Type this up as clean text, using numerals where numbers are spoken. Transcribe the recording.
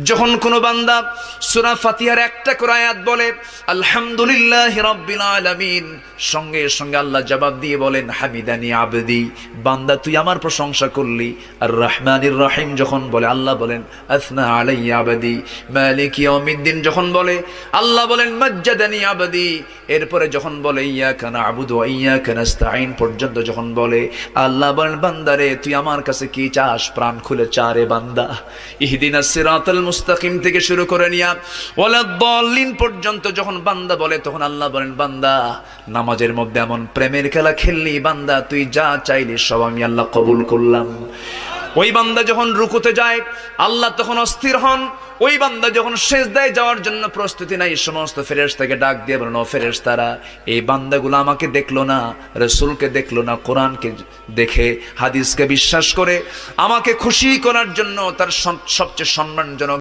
যখন কোনো বান্দা সূরা ফাতিহার একটা করে আয়াত বলে আলহামদুলিল্লাহি রাব্বিল আলামিন, সঙ্গে সঙ্গে আল্লাহ জবাব দিয়ে বলেন হামিদানি আবদি, বান্দা তুই আমার প্রশংসা করলি। আর রহমানির রহিম যখন বলে আল্লাহ বলেন আসনা আলাইয়া আবদি। মালিক ইয়াউমিদ্দিন যখন বলে আল্লাহ বলেন মাজ্জাদানি আবদি। এরপরে যখন বলে ইয়াকা না'বুদু ওয়া ইয়াকা নাস্তাঈন পর্যন্ত যখন বলে আল্লাহ বলেন বান্দারে তুই আমার কাছে কি চাস, প্রাণ খুলে চা রে বান্দা। ইহদিনাস সিরাতাল মুস্তাকিম থেকে শুরু করে নিয়া ওয়ালাদ-দাল্লিন পর্যন্ত যখন বান্দা বলে তখন আল্লাহ বলেন বান্দা নামাজের মধ্যে এমন প্রেমের খেলা খেললি বান্দা, তুই যা চাইলি সব আমি আল্লাহ কবুল করলাম। ওই বান্দা যখন রুকুতে যায় আল্লাহ তখন অস্থির হন। ওই বান্দা যখন সিজদায় যাওয়ার জন্য প্রস্তুতি নাই, সমস্ত ফেরেশতাকে ডাক দিয়ে বলেন ও ফেরেশতারা, এই বান্দাগুলো আমাকে দেখলো না, রাসূলকে দেখলো না, কোরআনকে দেখে হাদিসকে বিশ্বাস করে আমাকে খুশি করার জন্য তার সবচেয়ে সম্মানজনক